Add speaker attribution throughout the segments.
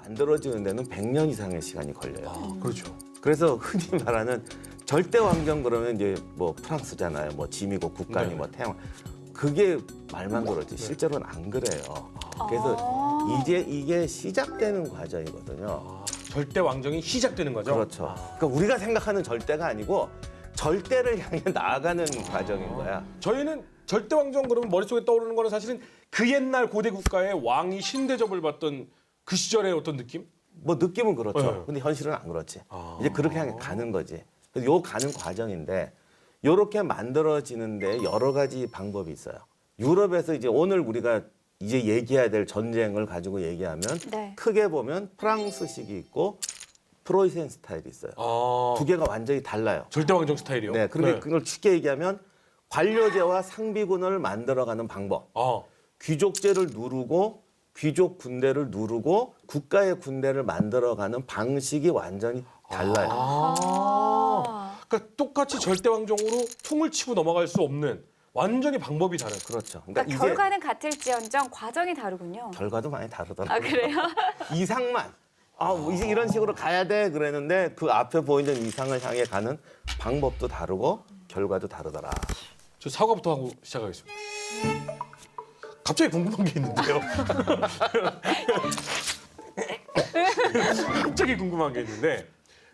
Speaker 1: 만들어지는 데는 100년 이상의 시간이 걸려요.
Speaker 2: 아, 그렇죠.
Speaker 1: 그래서 흔히 말하는 절대 왕정 그러면 이제 뭐 프랑스잖아요. 뭐 지미국 국가니 뭐 태양. 그게 말만 그렇지 실제로는 안 그래요. 그래서 이제 이게 시작되는 과정이거든요.
Speaker 2: 절대 왕정이 시작되는 거죠?
Speaker 1: 그렇죠. 그러니까 우리가 생각하는 절대가 아니고 절대를 향해 나아가는 과정인 거야.
Speaker 2: 저희는 절대 왕정 그러면 머릿속에 떠오르는 거는 사실은 그 옛날 고대 국가의 왕이 신대접을 받던 그 시절의 어떤 느낌?
Speaker 1: 뭐 느낌은 그렇죠.
Speaker 2: 네.
Speaker 1: 근데 현실은 안 그렇지. 이제 그렇게 향해 가는 거지. 그래서 요 가는 과정인데 요렇게 만들어지는데 여러 가지 방법이 있어요. 유럽에서 이제 오늘 우리가 이제 얘기해야 될 전쟁을 가지고 얘기하면
Speaker 3: 네.
Speaker 1: 크게 보면 프랑스식이 있고 프로이센 스타일이 있어요. 두 개가 완전히 달라요.
Speaker 2: 절대 왕정 스타일이요?
Speaker 1: 네, 그런데 그걸 쉽게 얘기하면 관료제와 상비군을 만들어가는 방법. 귀족제를 누르고 귀족 군대를 누르고 국가의 군대를 만들어가는 방식이 완전히 달라요.
Speaker 2: 그러니까 똑같이 절대 왕정으로 퉁을 치고 넘어갈 수 없는 완전히 방법이 다른.
Speaker 1: 그렇죠.
Speaker 3: 그러니까 결과는 같을지언정 과정이 다르군요.
Speaker 1: 결과도 많이 다르더라고요.
Speaker 3: 아, 그래요?
Speaker 1: 이상만. 이제 이런 식으로 가야 돼 그랬는데 그 앞에 보이는 이상을 향해 가는 방법도 다르고 결과도 다르더라.
Speaker 2: 저 사과부터 하고 시작하겠습니다. 갑자기 궁금한 게 있는데요. 갑자기 궁금한 게 있는데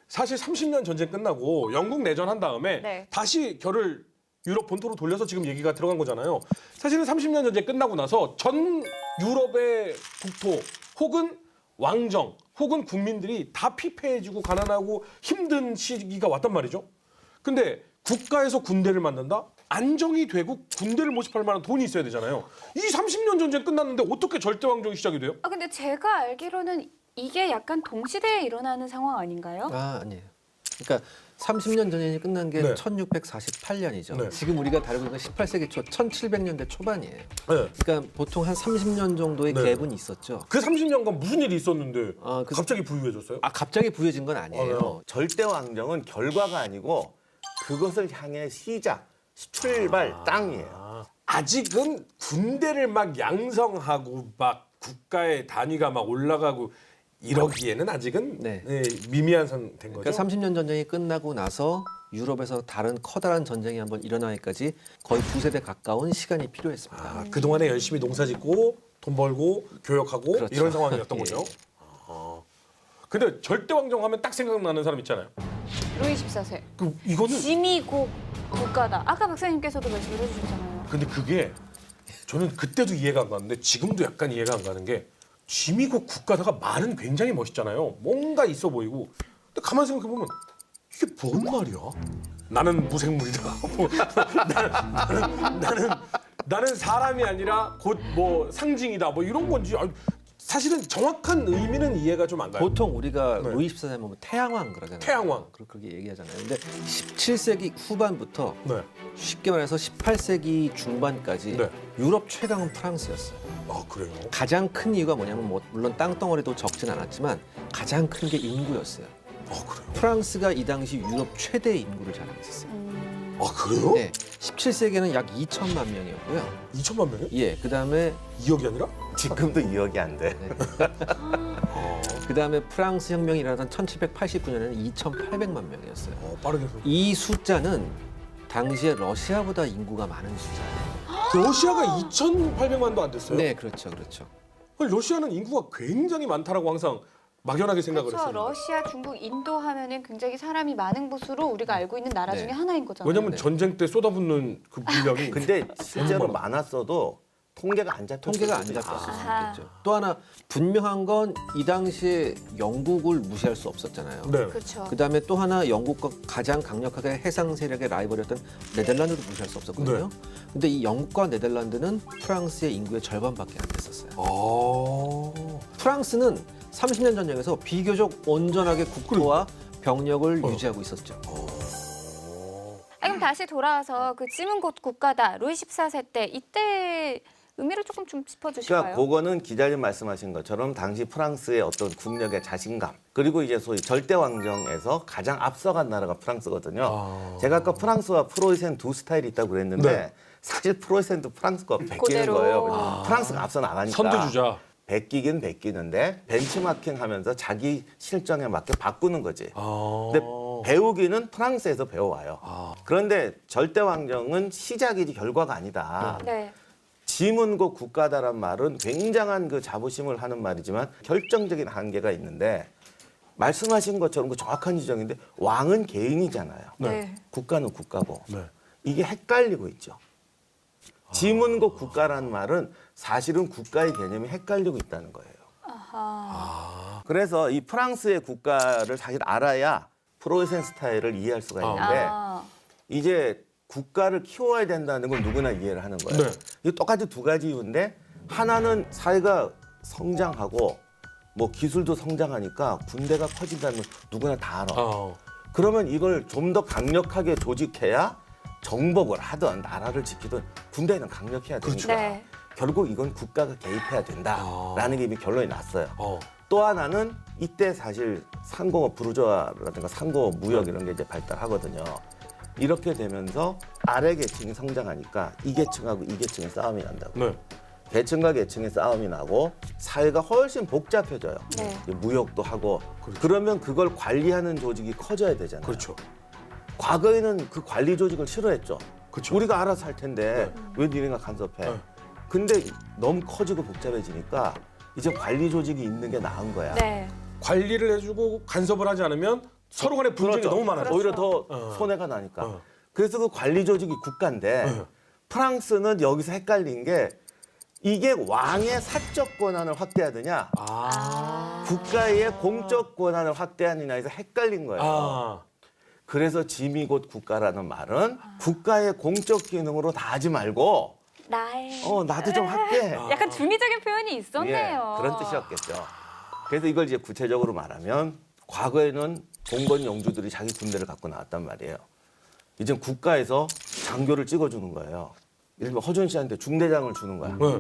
Speaker 2: 사실 30년 전쟁 끝나고 영국 내전한 다음에
Speaker 3: 네.
Speaker 2: 다시 결을 유럽 본토로 돌려서 지금 얘기가 들어간 거잖아요. 사실은 30년 전쟁 끝나고 나서 전 유럽의 국토 혹은 왕정 혹은 국민들이 다 피폐해지고 가난하고 힘든 시기가 왔단 말이죠. 근데 국가에서 군대를 만든다? 안정이 되고 군대를 모집할 만한 돈이 있어야 되잖아요. 이 30년 전쟁 끝났는데 어떻게 절대 왕정이 시작이 돼요?
Speaker 3: 아, 근데 제가 알기로는 이게 약간 동시대에 일어나는 상황 아닌가요?
Speaker 4: 아니에요. 그러니까 30년 전쟁이 끝난 게
Speaker 2: 네.
Speaker 4: 1648년이죠.
Speaker 2: 네.
Speaker 4: 지금 우리가 다루고 있는 건 18세기 초 1700년대 초반이에요.
Speaker 2: 네.
Speaker 4: 그러니까 보통 한 30년 정도의
Speaker 2: 네.
Speaker 4: 갭은 있었죠.
Speaker 2: 그 30년간 무슨 일이 있었는데
Speaker 4: 그
Speaker 2: 갑자기 부유해졌어요?
Speaker 4: 갑자기 부여진 건 아니에요.
Speaker 1: 절대 왕정은 결과가 아니고 그것을 향해 시작, 출발, 땅이에요.
Speaker 2: 아직은 군대를 막 양성하고 막 국가의 단위가 막 올라가고 이러기에는 아직은
Speaker 4: 네.
Speaker 2: 미미한 상태인 거죠.
Speaker 4: 그러니까 30년 전쟁이 끝나고 나서 유럽에서 다른 커다란 전쟁이 한번 일어나기까지 거의 2세대 가까운 시간이 필요했습니다.
Speaker 2: 그동안에 열심히 농사짓고 돈 벌고 교역하고
Speaker 4: 그렇죠.
Speaker 2: 이런 상황이었던
Speaker 4: 예.
Speaker 2: 거죠. 근데 절대 왕정 하면 딱 생각나는 사람 있잖아요.
Speaker 3: 루이 14세.
Speaker 2: 이거는
Speaker 3: 지미국 국가다. 아까 박사님께서도 말씀을 해주셨잖아요.
Speaker 2: 근데 그게 저는 그때도 이해가 안 가는데 지금도 약간 이해가 안 가는 게 지미국 국가다가 말은 굉장히 멋있잖아요. 뭔가 있어 보이고. 근데 가만히 생각해보면 이게 뭔 말이야? 나는 무생물이다. 나는 사람이 아니라 곧 뭐 상징이다. 뭐 이런 건지 사실은 정확한 의미는 이해가 좀 안 가요.
Speaker 4: 보통 우리가
Speaker 2: 네.
Speaker 4: 루이 14세 보면 태양왕 그러잖아요.
Speaker 2: 태양왕.
Speaker 4: 그렇게 얘기하잖아요. 근데 17세기 후반부터
Speaker 2: 네.
Speaker 4: 쉽게 말해서 18세기 중반까지
Speaker 2: 네.
Speaker 4: 유럽 최강은 프랑스였어요.
Speaker 2: 그래요?
Speaker 4: 가장 큰 이유가 뭐냐면 물론 땅덩어리도 적진 않았지만 가장 큰 게 인구였어요.
Speaker 2: 그래요?
Speaker 4: 프랑스가 이 당시 유럽 최대 인구를 자랑했었어요
Speaker 2: 그래요?
Speaker 4: 네, 17세기에는 약 2천만 명이었고요.
Speaker 2: 2천만 명이요?
Speaker 4: 예, 그다음에
Speaker 2: 2억이 아니라?
Speaker 1: 지금도 2억이 안 돼.
Speaker 4: 그다음에 프랑스 혁명이 일어나던 1789년에는 2,800만 명이었어요.
Speaker 2: 빠르게.
Speaker 4: 이 숫자는 당시에 러시아보다 인구가 많은 숫자예요.
Speaker 2: 러시아가 2,800만도 안 됐어요?
Speaker 4: 네, 그렇죠, 그렇죠.
Speaker 2: 러시아는 인구가 굉장히 많다라고 항상 막연하게 생각을
Speaker 3: 그렇죠.
Speaker 2: 했어요.
Speaker 3: 러시아, 중국, 인도 하면은 굉장히 사람이 많은 곳으로 우리가 알고 있는 나라
Speaker 4: 네.
Speaker 3: 중에 하나인 거잖아요.
Speaker 2: 왜냐면
Speaker 4: 네.
Speaker 2: 전쟁 때 쏟아붓는 그 물량이
Speaker 1: 근데 실제로
Speaker 2: 너무
Speaker 1: 많았어도 통계가 안 잡혔을
Speaker 4: 통계가 안
Speaker 1: 수도
Speaker 4: 잡혔을
Speaker 1: 있어.
Speaker 4: 수 있겠죠. 또 하나 분명한 건 이 당시에 영국을 무시할 수 없었잖아요.
Speaker 2: 네.
Speaker 3: 그렇죠.
Speaker 4: 그다음에 또 하나 영국과 가장 강력하게 해상 세력의 라이벌이었던 네덜란드도 무시할 수 없었거든요. 근데 이 영국과 네덜란드는 프랑스의 인구의 절반밖에 안 됐었어요. 프랑스는 30년 전쟁에서 비교적 온전하게 국토와 병력을 유지하고 있었죠.
Speaker 3: 그럼 다시 돌아와서 그 찜은 곧 국가다. 루이 14세 때 이때 의미를 조금 좀 짚어주실까요?
Speaker 1: 그러니까 그거는 기자님 말씀하신 것처럼 당시 프랑스의 어떤 국력의 자신감 그리고 이제 소위 절대 왕정에서 가장 앞서간 나라가 프랑스거든요. 제가 아까 프랑스와 프로이센 두 스타일이 있다고 그랬는데 사실 프로이센도 프랑스과 베끼는
Speaker 3: 그대로.
Speaker 1: 거예요. 프랑스가 앞서 나가니까.
Speaker 2: 선두주자.
Speaker 1: 베끼긴 베끼는데 벤치마킹하면서 자기 실정에 맞게 바꾸는 거지. 근데 배우기는 프랑스에서 배워와요. 그런데 절대왕정은 시작이지 결과가 아니다.
Speaker 3: 네.
Speaker 1: 지문고 국가다란 말은 굉장한 그 자부심을 하는 말이지만 결정적인 한계가 있는데 말씀하신 것처럼 그 정확한 지적인데 왕은 개인이잖아요.
Speaker 3: 네.
Speaker 1: 국가는 국가고
Speaker 2: 네.
Speaker 1: 이게 헷갈리고 있죠. 지문고 국가라는 말은 사실은 국가의 개념이 헷갈리고 있다는 거예요.
Speaker 3: 아하.
Speaker 1: 그래서 이 프랑스의 국가를 사실 알아야 프로이센 스타일을 이해할 수가 있는데
Speaker 3: 아.
Speaker 1: 이제 국가를 키워야 된다는 건 누구나 이해를 하는 거예요.
Speaker 2: 네.
Speaker 1: 이게 똑같이 두 가지 이유인데 하나는 사회가 성장하고 뭐 기술도 성장하니까 군대가 커진다는 건 누구나 다 알아. 그러면 이걸 좀 더 강력하게 조직해야 정복을 하든 나라를 지키든 군대는 강력해야 되니까
Speaker 3: 네.
Speaker 1: 결국 이건 국가가 개입해야 된다라는 게 이미 결론이 났어요.
Speaker 2: 어.
Speaker 1: 또 하나는 이때 사실 상공업 부르주아라든가 상공업 무역 이런 게 이제 발달하거든요. 이렇게 되면서 아래 계층이 성장하니까 이 계층하고 이 계층의 싸움이 난다고.
Speaker 2: 네.
Speaker 1: 계층과 계층의 싸움이 나고 사회가 훨씬 복잡해져요.
Speaker 3: 네.
Speaker 1: 이제 무역도 하고
Speaker 2: 그렇죠.
Speaker 1: 그러면 그걸 관리하는 조직이 커져야 되잖아요.
Speaker 2: 그렇죠.
Speaker 1: 과거에는 그 관리 조직을 싫어했죠.
Speaker 2: 그렇죠.
Speaker 1: 우리가 알아서 할 텐데 왜 니네가 간섭해?
Speaker 2: 네.
Speaker 1: 근데 너무 커지고 복잡해지니까 이제 관리 조직이 있는 게 나은 거야.
Speaker 3: 네.
Speaker 2: 관리를 해주고 간섭을 하지 않으면 서로 간에 분쟁이
Speaker 1: 그렇죠.
Speaker 2: 너무 많아요.
Speaker 1: 오히려 더
Speaker 2: 어.
Speaker 1: 손해가 나니까.
Speaker 2: 어.
Speaker 1: 그래서 그 관리 조직이 국가인데
Speaker 2: 어.
Speaker 1: 프랑스는 여기서 헷갈린 게 이게 왕의 사적 권한을 확대하느냐 국가의 공적 권한을 확대하느냐에서 헷갈린 거예요.
Speaker 2: 아.
Speaker 1: 그래서 짐이 곧 국가라는 말은 국가의 공적 기능으로 다 하지 말고
Speaker 3: 나의.
Speaker 1: 나도 좀 할게.
Speaker 3: 약간 중의적인 표현이 있었네요.
Speaker 1: 예, 그런 뜻이었겠죠. 그래서 이걸 이제 구체적으로 말하면 과거에는 봉건 영주들이 자기 군대를 갖고 나왔단 말이에요. 이제 국가에서 장교를 찍어주는 거예요. 예를 들면 허준 씨한테 중대장을 주는 거야.
Speaker 2: 네.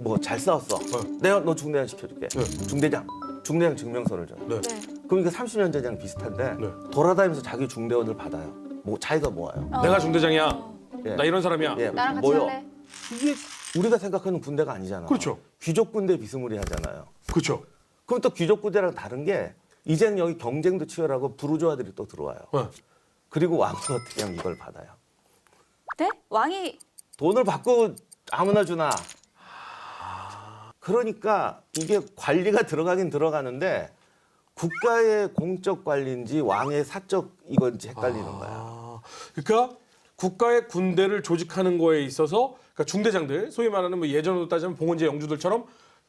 Speaker 1: 뭐 잘 싸웠어. 내가 너 중대장 시켜줄게. 중대장 증명서를 줘.
Speaker 2: 네.
Speaker 3: 네.
Speaker 1: 그럼 이게 30년 전이랑 비슷한데
Speaker 2: 네.
Speaker 1: 돌아다니면서 자기 중대원을 받아요. 뭐 자기가 모아요.
Speaker 2: 내가 중대장이야.
Speaker 1: 예.
Speaker 2: 나 이런 사람이야.
Speaker 1: 예,
Speaker 3: 나랑 같이
Speaker 1: 모여.
Speaker 3: 할래?
Speaker 1: 이게 우리가 생각하는 군대가 아니잖아.
Speaker 2: 그렇죠.
Speaker 1: 귀족 군대 비스무리하잖아요.
Speaker 2: 그렇죠.
Speaker 1: 그럼 또 귀족 군대랑 다른 게 이제는 여기 경쟁도 치열하고 부르주아들이 또 들어와요.
Speaker 2: 네.
Speaker 1: 그리고 왕은 어떻게 하면 이걸 받아요.
Speaker 3: 네? 왕이
Speaker 1: 돈을 받고 아무나 주나. 그러니까 이게 관리가 들어가긴 들어가는데 국가의 공적 관리인지 왕의 사적 이건지 헷갈리는 거야.
Speaker 2: 그러니까 국가의 군대를 조직하는 거에 있어서 그러니까 중대장들, 소위 말하는 뭐 예전으로 따지면 봉건제 영주들처럼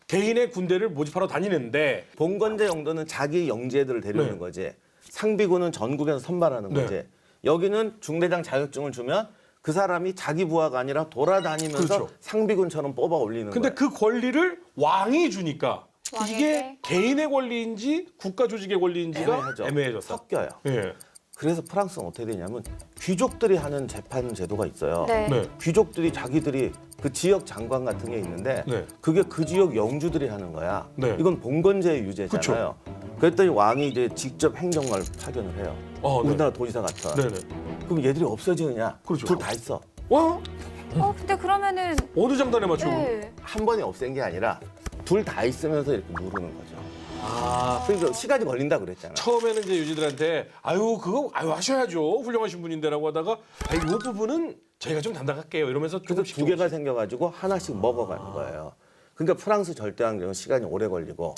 Speaker 2: 개인의 군대를 모집하러 다니는데
Speaker 1: 봉건제 영도는 자기 영재들을 데려오는
Speaker 2: 네.
Speaker 1: 거지. 상비군은 전국에서 선발하는
Speaker 2: 네.
Speaker 1: 거지. 여기는 중대장 자격증을 주면 그 사람이 자기 부하가 아니라 돌아다니면서
Speaker 2: 그렇죠.
Speaker 1: 상비군처럼 뽑아 올리는
Speaker 2: 근데
Speaker 1: 거야.
Speaker 2: 그 권리를 왕이 주니까
Speaker 3: 왕에게?
Speaker 2: 이게 개인의 권리인지 국가 조직의 권리인지가
Speaker 1: 애매하죠.
Speaker 2: 애매해졌다.
Speaker 1: 섞여요.
Speaker 2: 예.
Speaker 1: 그래서 프랑스는 어떻게 되냐면 귀족들이 하는 재판 제도가 있어요.
Speaker 3: 네.
Speaker 2: 네.
Speaker 1: 귀족들이 자기들이 그 지역 장관 같은 게 있는데
Speaker 2: 네.
Speaker 1: 그게 그 지역 영주들이 하는 거야.
Speaker 2: 네.
Speaker 1: 이건 봉건제의 유죄잖아요. 그랬더니 왕이 이제 직접 행정관을 파견을 해요.
Speaker 2: 네.
Speaker 1: 우리나라 도지사 같은.
Speaker 2: 네네.
Speaker 1: 그럼 얘들이 없어지느냐?
Speaker 2: 그렇죠.
Speaker 1: 둘 다 있어.
Speaker 2: 와
Speaker 3: 근데 그러면은
Speaker 2: 어느 장단에 맞춰?
Speaker 3: 네.
Speaker 1: 한 번에 없앤 게 아니라 둘 다 있으면서 이렇게 누르는 거죠. 그러니까 시간이 걸린다 그랬잖아.
Speaker 2: 처음에는 이제 유지들한테 그거 하셔야죠 훌륭하신 분인데라고 하다가 이 부분은 저희가 좀 담당할게요 이러면서
Speaker 1: 그래서
Speaker 2: 조금씩
Speaker 1: 두 개가 생겨가지고 하나씩 먹어가는 거예요. 그러니까 프랑스 절대왕정은 시간이 오래 걸리고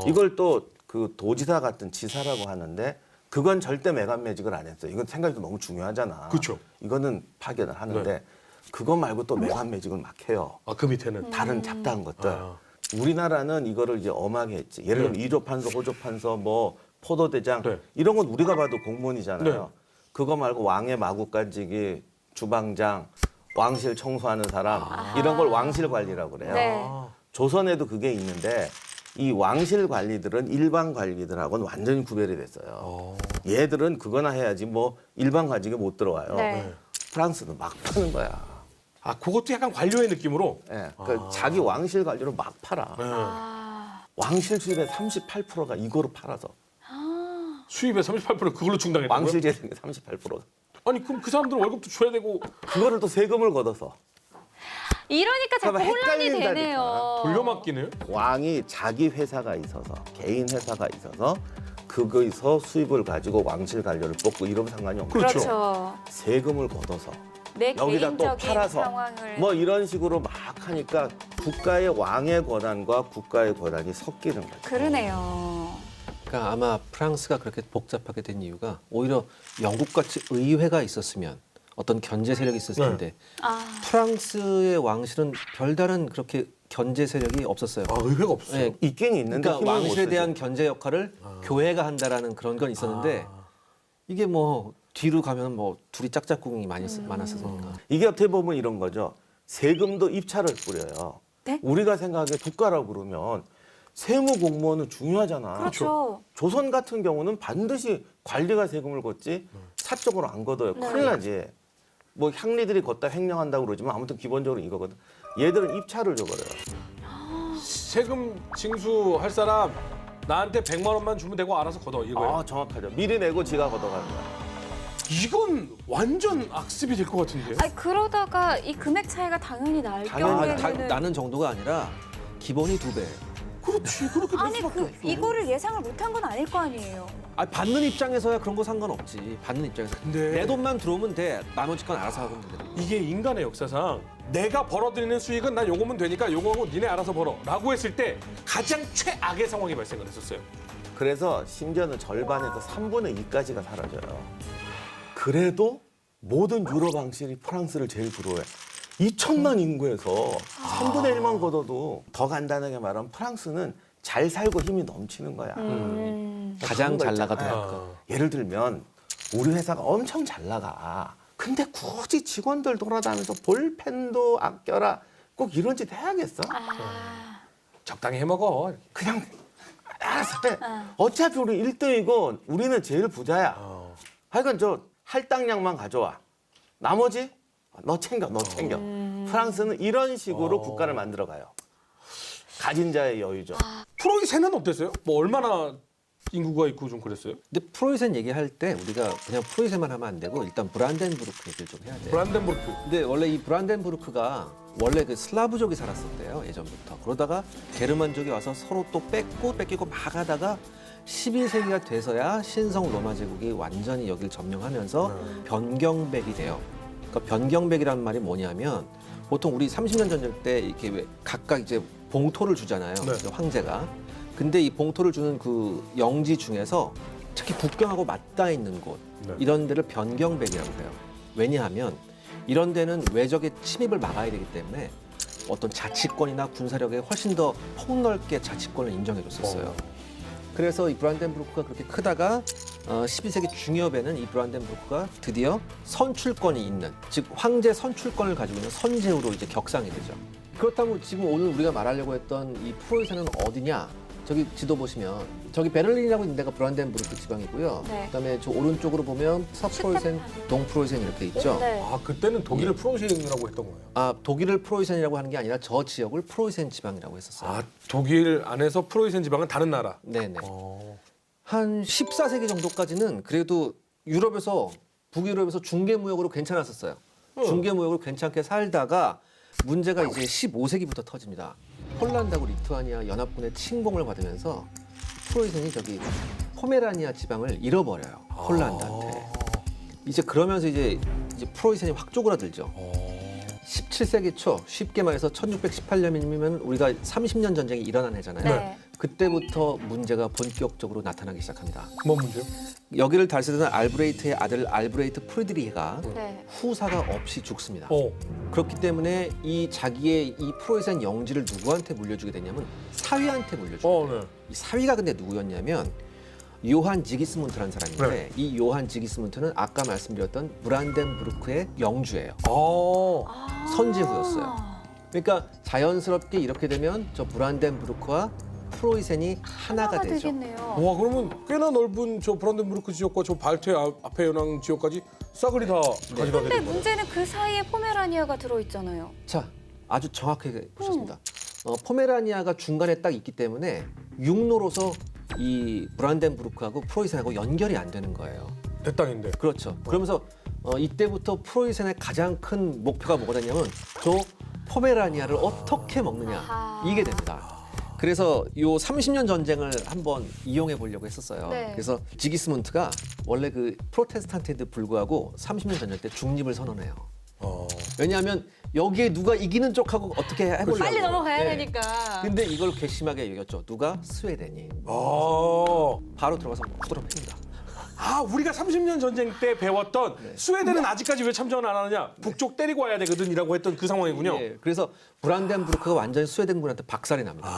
Speaker 1: 이걸 또 그 도지사 같은 지사라고 하는데 그건 절대 매간매직을 안 했어요. 이건 생각이 너무 중요하잖아.
Speaker 2: 그렇죠.
Speaker 1: 이거는 파견을 하는데
Speaker 2: 네.
Speaker 1: 그거 말고 또 매간매직을 막 해요.
Speaker 2: 그 밑에는
Speaker 1: 다른 잡다한 것들.
Speaker 2: 아.
Speaker 1: 우리나라는 이거를 이제 엄하게 했지. 예를 들면
Speaker 2: 네.
Speaker 1: 1호 판서, 호조 판서, 뭐 포도대장
Speaker 2: 네.
Speaker 1: 이런 건 우리가 봐도 공무원이잖아요.
Speaker 2: 네.
Speaker 1: 그거 말고 왕의 마구간지기, 주방장, 왕실 청소하는 사람 이런 걸 왕실 관리라고 그래요.
Speaker 3: 네.
Speaker 1: 조선에도 그게 있는데 이 왕실 관리들은 일반 관리들하고는 완전히 구별이 됐어요. 얘들은 그거나 해야지 뭐 일반 관직에 못 들어와요.
Speaker 3: 네.
Speaker 1: 프랑스는 막 파는 거야.
Speaker 2: 그것도 약간 관료의 느낌으로
Speaker 1: 예, 그러니까 자기 왕실 관리로 막 팔아.
Speaker 2: 네.
Speaker 1: 왕실 수입의 38%가 이거로 팔아서
Speaker 2: 수입의 38% 그걸로 충당했다고요?
Speaker 1: 왕실 재산의 38%가
Speaker 2: 아니 그럼 그 사람들 월급도 줘야 되고
Speaker 1: 그거를 또 세금을 걷어서
Speaker 3: 이러니까 자꾸
Speaker 1: 그러면
Speaker 3: 혼란이
Speaker 1: 헷갈린다니까.
Speaker 3: 되네요.
Speaker 2: 돌려막기네요.
Speaker 1: 왕이 자기 회사가 있어서 개인 회사가 있어서 그거에서 수입을 가지고 왕실 관료를 뽑고 이러면 상관이 없고
Speaker 2: 그렇죠.
Speaker 3: 그렇죠.
Speaker 1: 세금을 걷어서
Speaker 3: 내
Speaker 1: 여기다 또
Speaker 3: 개인적인
Speaker 1: 팔아서
Speaker 3: 상황을
Speaker 1: 뭐 이런 식으로 막 하니까 국가의 왕의 권한과 국가의 권한이 섞이는 거죠.
Speaker 3: 그러네요.
Speaker 4: 그러니까 아마 프랑스가 그렇게 복잡하게 된 이유가 오히려 영국같이 의회가 있었으면 어떤 견제 세력이 있었을
Speaker 2: 네.
Speaker 4: 텐데
Speaker 3: 아,
Speaker 4: 프랑스의 왕실은 별다른 그렇게 견제 세력이 없었어요.
Speaker 2: 아, 의회가 없어요.
Speaker 4: 네,
Speaker 1: 있긴 있는데
Speaker 4: 그러니까
Speaker 1: 힘을 못
Speaker 4: 왕실에
Speaker 1: 쓰죠.
Speaker 4: 대한 견제 역할을 교회가 한다라는 그런 건 있었는데 이게 뭐 뒤로 가면 뭐 둘이 짝짝꿍이 많았어서
Speaker 1: 이게 어떻게 보면 이런 거죠. 세금도 입찰을 뿌려요.
Speaker 3: 네?
Speaker 1: 우리가 생각하기에 국가라고 그러면 세무 공무원은 중요하잖아.
Speaker 3: 그렇죠.
Speaker 1: 조선 같은 경우는 반드시 관리가 세금을 걷지 사적으로 안 걷어요.
Speaker 3: 네.
Speaker 1: 큰일 나지. 뭐 향리들이 걷다 횡령한다고 그러지만 아무튼 기본적으로 이거거든. 얘들은 입찰을 줘버려요.
Speaker 2: 세금 징수할 사람 나한테 100만 원만 주면 되고 알아서 걷어 이거예요.
Speaker 1: 아 정확하죠. 미리 내고 지가 걷어가는 거야.
Speaker 2: 이건 완전 악습이 될 것 같은데요.
Speaker 3: 아니 그러다가 이 금액 차이가 당연히 날
Speaker 1: 당연히
Speaker 3: 경우에는
Speaker 4: 나는 정도가 아니라 기본이 2배.
Speaker 2: 그렇지. 그렇게 될
Speaker 3: 아니
Speaker 2: 수밖에
Speaker 3: 그
Speaker 2: 없어.
Speaker 3: 이거를 예상을 못한 건 아닐 거 아니에요.
Speaker 4: 아, 받는 입장에서야 그런 거 상관없지. 받는 입장에서
Speaker 2: 근데
Speaker 4: 내 돈만 들어오면 돼. 나머지 건 알아서 하면 되더라고.
Speaker 2: 이게 인간의 역사상 내가 벌어들이는 수익은 난 요거면 되니까 요거하고 니네 알아서 벌어 라고 했을 때 가장 최악의 상황이 발생을 했었어요.
Speaker 1: 그래서 심지어는 절반에서 3분의 2까지가 사라져요. 그래도 모든 유럽 왕실이 프랑스를 제일 부러워해. 2천만 인구에서 3분의 1만 걷어도 더 간단하게 말하면 프랑스는 잘 살고 힘이 넘치는 거야.
Speaker 4: 가장 잘
Speaker 1: 있잖아.
Speaker 4: 나가더라고.
Speaker 1: 예를 들면 우리 회사가 엄청 잘 나가. 근데 굳이 직원들 돌아다니면서 볼펜도 아껴라. 꼭 이런 짓 해야겠어?
Speaker 3: 아,
Speaker 2: 적당히 해먹어.
Speaker 1: 그냥 알아서 해. 어차피 우리 1등이고 우리는 제일 부자야. 하여간 저 할당량만 가져와. 나머지 너 챙겨, 너 챙겨. 프랑스는 이런 식으로 국가를 만들어가요. 가진 자의 여유죠.
Speaker 2: 프로이센은 어땠어요? 뭐 얼마나 인구가 있고 좀 그랬어요?
Speaker 4: 근데 프로이센 얘기할 때 우리가 그냥 프로이센만 하면 안 되고 일단 브란덴부르크 얘기를 좀 해야 돼요.
Speaker 2: 브란덴부르크.
Speaker 4: 근데 원래 이 브란덴부르크가 원래 그 슬라브족이 살았었대요. 예전부터. 그러다가 게르만족이 와서 서로 또 뺏기고 막 하다가 12세기가 돼서야 신성 로마 제국이 완전히 여기를 점령하면서 변경백이 돼요. 그러니까 변경백이라는 말이 뭐냐면 보통 우리 30년 전쟁 때 이렇게 왜 각각 이제 봉토를 주잖아요.
Speaker 2: 네.
Speaker 4: 그 황제가. 근데 이 봉토를 주는 그 영지 중에서 특히 국경하고 맞닿아 있는 곳
Speaker 2: 네.
Speaker 4: 이런 데를 변경백이라고 해요. 왜냐하면 이런 데는 외적의 침입을 막아야 되기 때문에 어떤 자치권이나 군사력에 훨씬 더 폭넓게 자치권을 인정해줬었어요. 그래서 이 브란덴부르크가 그렇게 크다가 12세기 중엽에는 이 브란덴부르크가 드디어 선출권이 있는, 즉 황제 선출권을 가지고 있는 선제후로 이제 격상이 되죠. 그렇다면 지금 오늘 우리가 말하려고 했던 이 프로이센은 어디냐? 저기 지도 보시면 저기 베를린이라고 있는 데가 브란덴부르크 지방이고요.
Speaker 3: 네.
Speaker 4: 그다음에 저 오른쪽으로 보면 서프로이센, 동프로이센 이렇게 있죠.
Speaker 3: 네.
Speaker 2: 아 그때는 독일을 프로이센이라고 했던 거예요.
Speaker 4: 아, 독일을 프로이센이라고 하는 게 아니라 저 지역을 프로이센 지방이라고 했었어요.
Speaker 2: 아 독일 안에서 프로이센 지방은 다른 나라.
Speaker 4: 네네. 한 14세기 정도까지는 그래도 유럽에서 북유럽에서 중개무역으로 괜찮았었어요. 중개무역으로 괜찮게 살다가 문제가 이제 15세기부터 터집니다. 폴란드하고 리투아니아 연합군의 침공을 받으면서 프로이센이 저기 포메라니아 지방을 잃어버려요. 폴란드한테. 이제 그러면서 이제 프로이센이 확 쪼그라들죠. 17세기 초 쉽게 말해서 1618년이면 우리가 30년 전쟁이 일어난 해잖아요.
Speaker 3: 네.
Speaker 4: 그때부터 문제가 본격적으로 나타나기 시작합니다.
Speaker 2: 뭔 문제요?
Speaker 4: 여기를 다스리던 알브레이트의 아들 알브레이트 프리드리히가
Speaker 3: 네.
Speaker 4: 후사가 없이 죽습니다.
Speaker 2: 어.
Speaker 4: 그렇기 때문에 이 자기의 이 프로이센 영지를 누구한테 물려주게 되냐면 사위한테 물려주게 돼요.
Speaker 2: 네.
Speaker 4: 이 사위가 근데 누구였냐면 요한 지기스문트라는 사람인데
Speaker 2: 네.
Speaker 4: 이 요한 지기스문트는 아까 말씀드렸던 브란덴부르크의 영주예요. 선제후였어요. 그러니까 자연스럽게 이렇게 되면 저 브란덴부르크와 프로이센이 하나가 되죠.
Speaker 3: 되겠네요.
Speaker 2: 와 그러면 꽤나 넓은 저 브란덴부르크 지역과 저 발트 앞에 연항 지역까지 싸그리 다 가져가게
Speaker 3: 근데
Speaker 2: 된 거예요.
Speaker 3: 문제는 그 사이에 포메라니아가 들어있잖아요.
Speaker 4: 자, 아주 정확하게 보셨습니다. 포메라니아가 중간에 딱 있기 때문에 육로로서 이 브란덴부르크하고 프로이센하고 연결이 안 되는 거예요.
Speaker 2: 내 땅인데.
Speaker 4: 그렇죠. 그러면서 이때부터 프로이센의 가장 큰 목표가 뭐가 됐냐면 저 포메라니아를 어떻게 먹느냐
Speaker 3: 아하.
Speaker 4: 이게 됩니다. 그래서 요 30년 전쟁을 한번 이용해 보려고 했었어요.
Speaker 3: 네.
Speaker 4: 그래서 지기스문트가 원래 그 프로테스탄트에도 불구하고 30년 전쟁 때 중립을 선언해요. 왜냐하면 여기에 누가 이기는 쪽하고 어떻게 해보려고.
Speaker 3: 빨리 넘어가야
Speaker 4: 네.
Speaker 3: 되니까.
Speaker 4: 근데 이걸 괘씸하게 여겼죠. 누가? 스웨덴이. 바로 들어가서 후드러 팹니다.
Speaker 2: 우리가 30년 전쟁 때 배웠던 스웨덴은 아직까지 왜 참전을 안 하느냐? 북쪽 때리고 와야 되거든이라고 했던 그 상황이군요.
Speaker 4: 예, 그래서 브란덴부르크가 완전히 스웨덴군한테 박살이 납니다.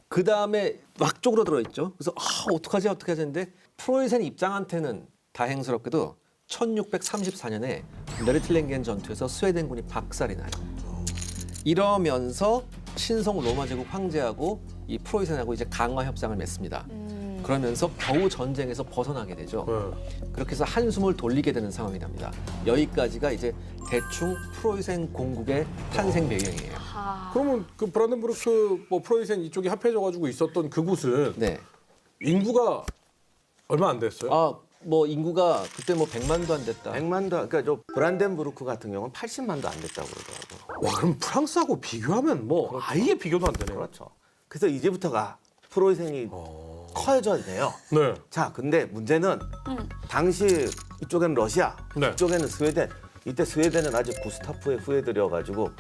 Speaker 4: 그 다음에 막 쪼그러들어 있죠. 그래서 어떡하지 했는데 프로이센 입장한테는 다행스럽게도 1634년에 네르틸랭겐 전투에서 스웨덴군이 박살이 나요. 이러면서 신성 로마 제국 황제하고 이 프로이센하고 이제 강화 협상을 맺습니다. 그러면서 겨우 전쟁에서 벗어나게 되죠. 그렇게 해서 한숨을 돌리게 되는 상황이 납니다. 여기까지가 이제 대충 프로이센 공국의 탄생 배경이에요.
Speaker 2: 그러면 그 브란덴부르크 뭐 프로이센 이쪽이 합해져가지고 있었던 그곳은
Speaker 4: 네.
Speaker 2: 인구가 얼마 안 됐어요?
Speaker 4: 뭐 인구가 그때 뭐 100만도 안 됐다.
Speaker 1: 100만도 그러니까 저 브란덴부르크 같은 경우는 80만도 안 됐다고 그러더라고요.
Speaker 2: 와, 그럼 프랑스하고 비교하면 뭐 아예 비교도 안 되네요.
Speaker 1: 그렇죠. 그래서 이제부터가 프로이센이 커져야 돼요.
Speaker 2: 네.
Speaker 1: 자, 근데 문제는 당시 이쪽에는 러시아,
Speaker 2: 네.
Speaker 1: 이쪽에는 스웨덴. 이때 스웨덴은 아직 구스타프의 후예들이어가지고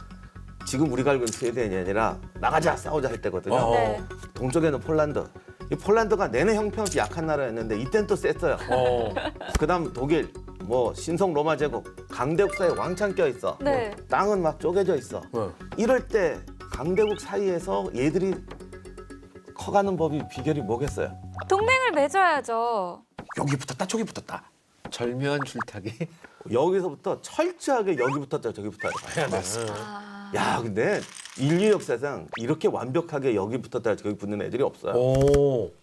Speaker 1: 지금 우리가 알고 있는 스웨덴이 아니라 나가자 싸우자 할 때거든요.
Speaker 3: 네.
Speaker 1: 동쪽에는 폴란드. 이 폴란드가 내내 형편없이 약한 나라였는데 이때는 또 셌어요. 그다음 독일, 뭐 신성 로마 제국, 강대국 사이에 왕창 껴 있어.
Speaker 3: 네.
Speaker 1: 땅은 막 쪼개져 있어. 이럴 때 강대국 사이에서 얘들이 커가는 법이 비결이 뭐겠어요?
Speaker 3: 동맹을 맺어야죠.
Speaker 2: 여기 붙었다 저기 붙었다.
Speaker 4: 절묘한 줄타기.
Speaker 1: 여기서부터 철저하게 여기 붙었다 저기 붙었다 해야 돼. 야, 근데 인류 역사상 이렇게 완벽하게 여기 붙었다 저기 붙는 애들이 없어요.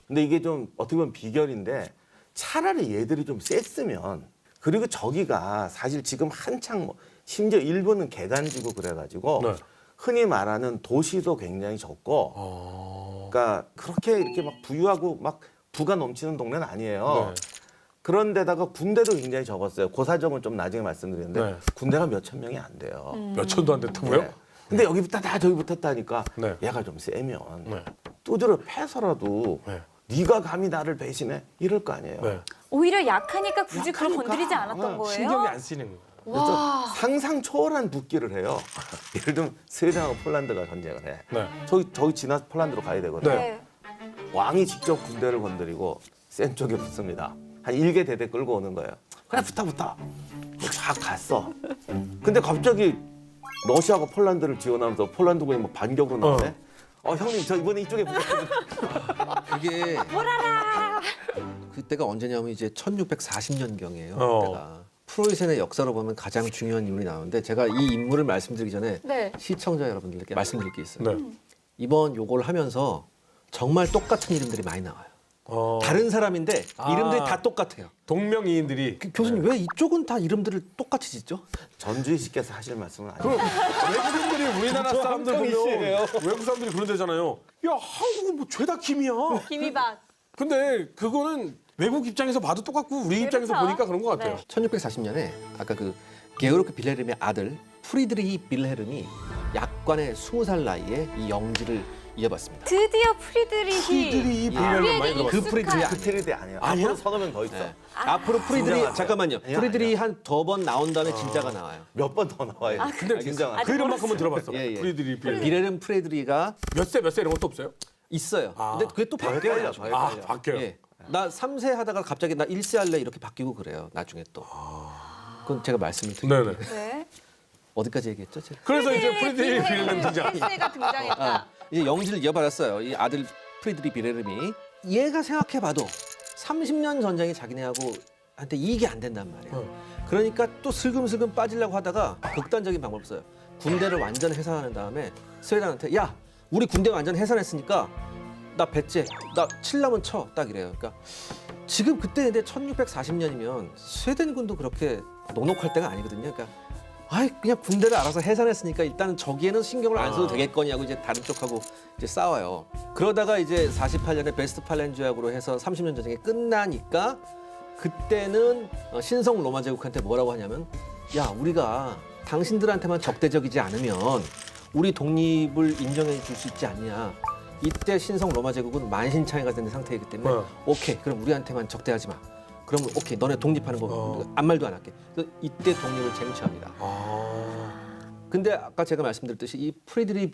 Speaker 1: 근데 이게 좀 어떻게 보면 비결인데 차라리 얘들이 좀 셌으면 그리고 저기가 사실 지금 한창 뭐 심지어 일본은 개간지고 그래가지고
Speaker 2: 네.
Speaker 1: 흔히 말하는 도시도 굉장히 적고 그러니까 그렇게 이렇게 막 부유하고 막 부가 넘치는 동네는 아니에요.
Speaker 2: 네.
Speaker 1: 그런데다가 군대도 굉장히 적었어요. 그 사정은 좀 나중에 말씀드리는데
Speaker 2: 네.
Speaker 1: 군대가 몇천 명이 안 돼요.
Speaker 2: 몇 천도 안 됐다고요?
Speaker 1: 네. 근데 여기 붙었다 저기 붙었다 하니까
Speaker 2: 네.
Speaker 1: 얘가 좀 세면
Speaker 2: 네.
Speaker 1: 두드려 패서라도
Speaker 2: 네.
Speaker 1: 네가 감히 나를 배신해? 이럴 거 아니에요.
Speaker 2: 네.
Speaker 3: 오히려 약하니까 굳이 그걸
Speaker 1: 약하니까.
Speaker 3: 건드리지 않았던 거예요.
Speaker 2: 신경이 안 쓰이는 거예요.
Speaker 1: 그래서 상상 초월한 붙기를 해요. 예를 들면 스웨덴하고 폴란드가 전쟁을 해.
Speaker 2: 네.
Speaker 1: 저기 지나서 폴란드로 가야 되거든요.
Speaker 2: 네.
Speaker 1: 왕이 직접 군대를 건드리고 센 쪽에 붙습니다. 한 일개 대대 끌고 오는 거예요. 그래 붙어. 쫙 갔어. 근데 갑자기 러시아가 폴란드를 지원하면서 폴란드군이 뭐 반격으로 나오네. 형님 저 이번에 이쪽에 붙었거든요.
Speaker 4: 그게 그때가 언제냐면 이제 1640년경이에요.
Speaker 2: 어.
Speaker 4: 그때가 프로이센의 역사로 보면 가장 중요한 인물이 나오는데 제가 이 인물을 말씀드리기 전에
Speaker 3: 네.
Speaker 4: 시청자 여러분들께 말씀드릴 게 있어요.
Speaker 2: 네.
Speaker 4: 이번 요걸 하면서 정말 똑같은 이름들이 많이 나와요. 다른 사람인데 이름들이 다 똑같아요.
Speaker 2: 동명이인들이
Speaker 4: 교수님 왜 이쪽은 다 이름들을 똑같이 짓죠?
Speaker 1: 전주희 씨께서 하실 말씀은 아니에요.
Speaker 2: 외국인들이 우리나라 사람들 보면 외국 사람들이 그런 데잖아요. 야, 한국은 뭐 죄다 김이야.
Speaker 3: 김이밭.
Speaker 2: 근데 그거는 외국 입장에서 봐도 똑같고 우리 입장에서
Speaker 3: 그렇죠.
Speaker 2: 보니까 그런 것 같아요.
Speaker 3: 네.
Speaker 4: 1640년에 아까 그 게오르크 빌헤름의 아들 프리드리히 빌헤름이 약관의 20살 나이에 이 영지를 이어받습니다.
Speaker 3: 드디어 프리드리히
Speaker 2: 프리드리히 빌헬름 많이 들어봤어요.
Speaker 4: 그 프리드리히
Speaker 1: 그 트리드 아니에요.
Speaker 2: 아니야?
Speaker 1: 앞으로 서너 명 더 있어.
Speaker 4: 네. 앞으로 프리드리
Speaker 1: 진정하세요.
Speaker 4: 잠깐만요.
Speaker 1: 아니야,
Speaker 4: 프리드리
Speaker 1: 아니야.
Speaker 4: 한 더 번 나온 다음에 진짜가 나와요.
Speaker 1: 몇 번 더 나와요.
Speaker 2: 근데
Speaker 1: 진정하세요.
Speaker 2: 그 이름만큼은 들어봤어.
Speaker 4: 예, 예.
Speaker 2: 프리드리히 빌헬름.
Speaker 4: 빌헤름 프리드리가
Speaker 2: 몇 세 이런 것도 없어요?
Speaker 4: 있어요. 근데 그게 또
Speaker 1: 더
Speaker 4: 바뀌어요.
Speaker 1: 헷갈려,
Speaker 4: 나중에.
Speaker 1: 더 헷갈려.
Speaker 2: 바뀌어요.
Speaker 4: 예. 나 3세 하다가 갑자기 나 1세 할래 이렇게 바뀌고 그래요. 나중에 또. 그건 제가 말씀을 드릴게요.
Speaker 2: 네네.
Speaker 3: 네.
Speaker 4: 어디까지 얘기했죠? 제가?
Speaker 2: 그래서 이제 프리드리히 빌헬름 등장.
Speaker 3: 가 등장했다.
Speaker 4: 이제 영지를 이어받았어요. 이 아들 프리드리 빌헤름이. 얘가 생각해봐도 30년 전쟁이 자기네하고 한테 이익이 안 된단 말이에요. 그러니까 또 슬금슬금 빠지려고 하다가 극단적인 방법을 써요. 군대를 완전 해산하는 다음에 스웨덴한테 야 우리 군대 완전 해산했으니까 나 배째 나 칠라면 쳐 딱 이래요. 그러니까 지금 그때 근데 1640년이면 스웨덴군도 그렇게 녹록할 때가 아니거든요. 그러니까 아이 그냥 군대를 알아서 해산했으니까 일단은 저기에는 신경을 안 써도 되겠거니 하고 이제 다른 쪽하고 이제 싸워요. 그러다가 이제 48년에 베스트팔렌 조약으로 해서 30년 전쟁이 끝나니까 그때는 신성 로마 제국한테 뭐라고 하냐면 야 우리가 당신들한테만 적대적이지 않으면 우리 독립을 인정해 줄 수 있지 않냐. 이때 신성 로마 제국은 만신창이가 된 상태이기 때문에
Speaker 2: 네.
Speaker 4: 오케이 그럼 우리한테만 적대하지 마. 그러면 오케이 너네 독립하는 거 아무 말도 안 할게. 그래서 이때 독립을 쟁취합니다. 근데 아까 제가 말씀드렸듯이 이 프리드리히